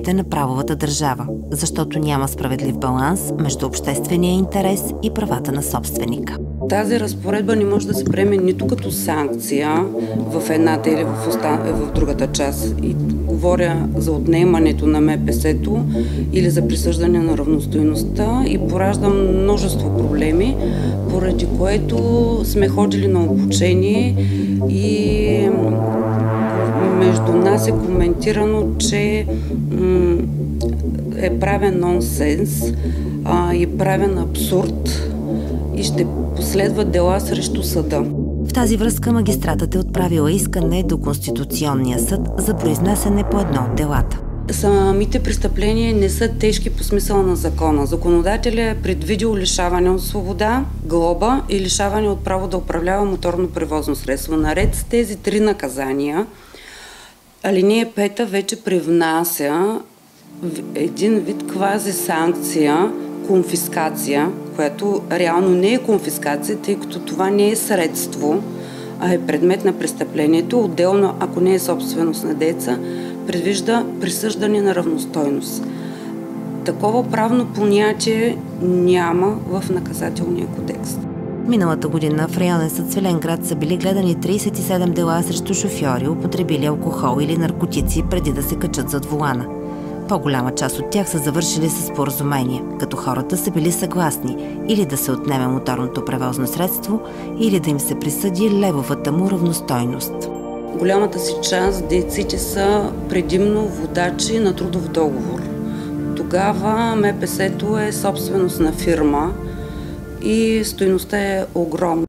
принципите на правовата държава, защото няма справедлив баланс между обществения интерес и правата на собственика. Тази разпоредба не може да се приеме нито като санкция в едната или в другата част. И говоря за отнемането на МПС-то или за присъждане на равностойността и поражда множество проблеми, поради което сме ходили на обучение и между нас е коментирано, че е правен нонсенс и правен абсурд и ще последват дела срещу съда. В тази връзка магистратът е отправила искане до Конституционния съд за произнасяне по едно от делата. Самите престъпления не са тежки по смисъла на закона. Законодателят е предвидил лишаване от свобода, глоба и лишаване от право да управлява моторно превозно средство. Наред с тези три наказания, алинея 5 вече привнася един вид квази санкция, конфискация, която реално не е конфискация, тъй като това не е средство, а е предмет на престъплението. Отделно, ако не е собственост на деца, предвижда присъждане на равностойност. Такова правно понятие няма в наказателния кодекс. Миналата година в районен съд Свиленград са били гледани 37 дела срещу шофьори, употребили алкохол или наркотици преди да се качат зад волана. По-голяма част от тях са завършили със споразумение, като хората са били съгласни или да се отнеме моторното превозно средство, или да им се присъди левовата му равностойност. Голямата си част дейците са предимно водачи на трудов договор. Тогава МПС-то е собственост на фирма и стойността е огромна.